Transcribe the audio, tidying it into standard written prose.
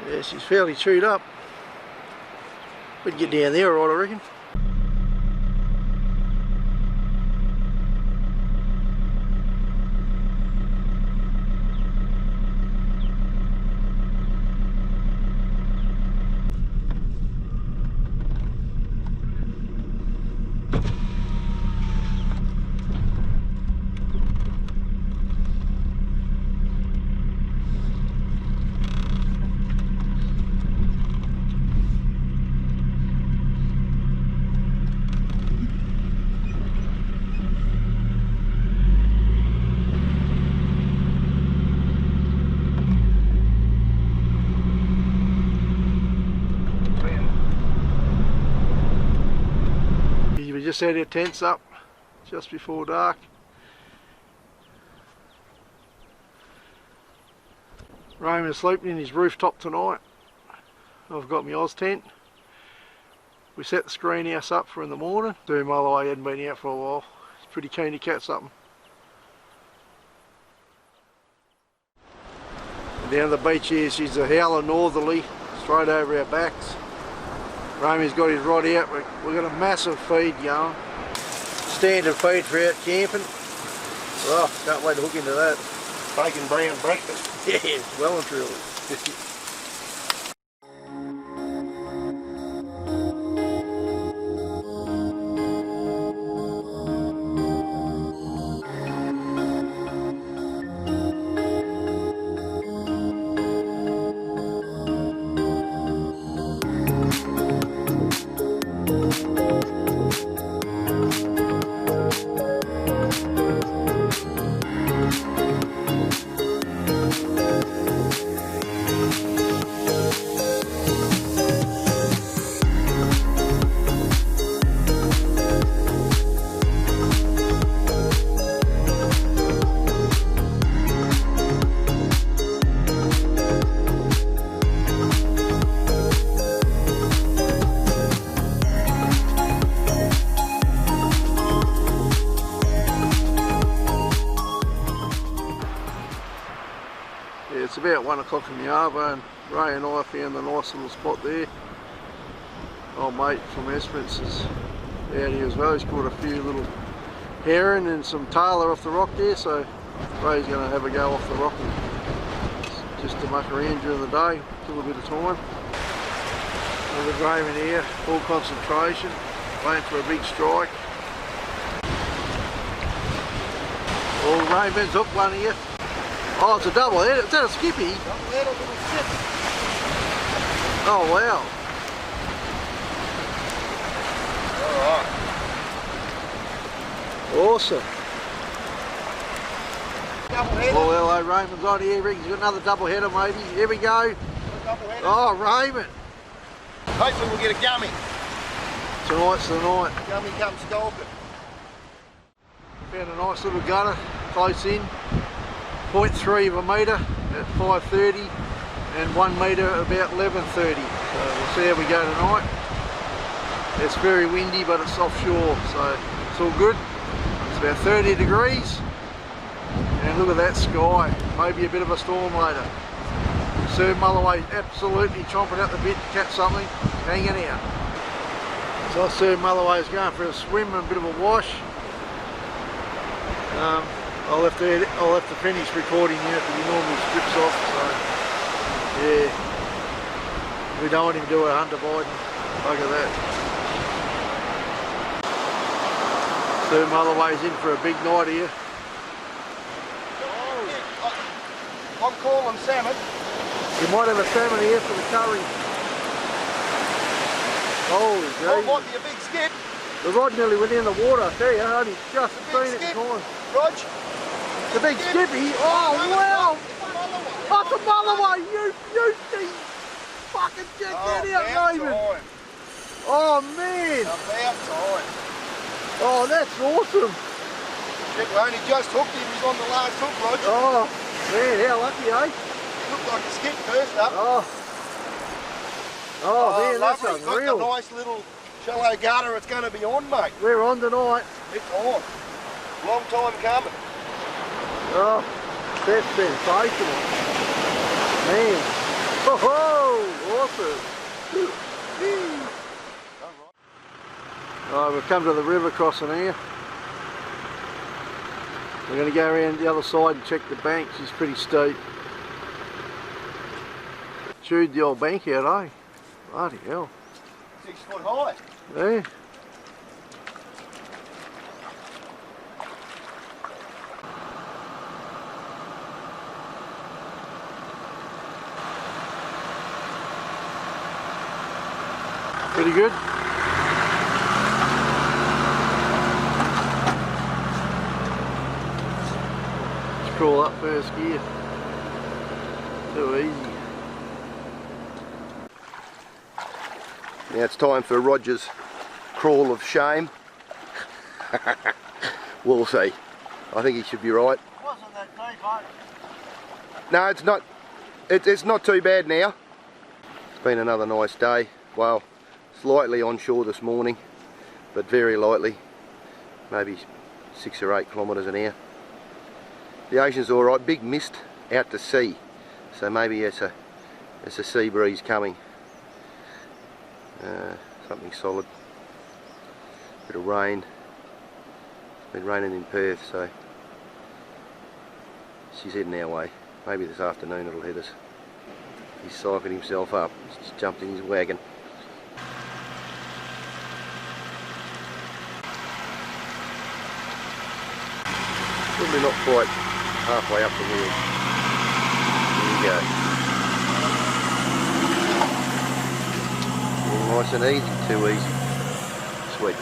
Yeah, she's fairly chewed up. We'd get down there all right, I reckon. We just had our tents up just before dark. Raymond's sleeping in his rooftop tonight. I've got my Oz tent. We set the screen house up for in the morning. Doom Mulloway hadn't been out for a while. He's pretty keen to catch something. And down the beach here, she's a howler northerly, straight over our backs. Ramey's got his rod out. We've got a massive feed going. Standard feed for out camping. Oh, can't wait to hook into that. Bacon brown breakfast. Yeah, well and truly. It's about 1 o'clock in the arvo and Ray and I found a nice little spot there. Old mate from Esperance is out here as well. He's caught a few little herring and some tailor off the rock there, so Ray's going to have a go off the rock and just to muck around during the day, kill a bit of time. And with Raymond here, full concentration, waiting for a big strike. Oh, Raymond's hooked one here. Oh, it's a double header. Is that a skippy? Double header, little skip. Oh, wow. Alright. Awesome. Double header. Oh, hello, Raymond's on here. He's got another double header, maybe. Here we go. Double header. Oh, Raymond. Hopefully we'll get a gummy. Tonight's the night. Gummy comes golden. Found a nice little gutter close in. 0.3 of a metre at 5:30 and 1 metre about 11:30. So we'll see how we go tonight. It's very windy, but it's offshore, so it's all good. It's about 30 degrees. And look at that sky. Maybe a bit of a storm later. Sir Mulloway absolutely chomping at the bit to catch something, hanging out. So Sir Mulloway's going for a swim and a bit of a wash. I'll have to finish recording here because he normally strips off, so yeah, we don't want him to do a Hunter Biden. Look at that. Sir Mulloway's in for a big night here. I'm calling salmon. You might have a salmon here for the curry. Holy Oh, Jesus. might be a big skip. The rod nearly went in the water, I tell you. I only just seen it in time. Rog. The big skippy. Oh, wow. Oh, it's a Mulloway. You beauty. Fucking check that out, Raymond. Oh, man. About time. Oh, that's awesome. Shit, we only just hooked him. He's on the last hook, Rog. Oh, man, how lucky, eh? Looked like a skip first up. Oh, man, that's lovely. unreal. Got the nice little shallow gutter it's going to be on, mate. We're on tonight. It's on. Long time coming. Oh, that's sensational. Man. Oh, Right, we've come to the river crossing here. We're going to go around the other side and check the bank. She's pretty steep. Chewed the old bank out, eh? Bloody hell. 6 foot high. Yeah. Pretty good. Let's crawl up first gear. Too easy. Now it's time for Roger's crawl of shame. We'll see. I think he should be right. It wasn't that deep, eh? No, it's not. It's not too bad now. It's been another nice day. Well, slightly onshore this morning, but very lightly. Maybe 6 or 8 kilometres an hour. The ocean's all right. Big mist out to sea, so maybe it's a sea breeze coming. Something solid. Bit of rain. It's been raining in Perth, so she's heading our way. Maybe this afternoon it'll hit us. He's psyching himself up. He's just jumped in his wagon. Probably not quite halfway up the wheel. There you go. Nice and easy, too easy. Sweet.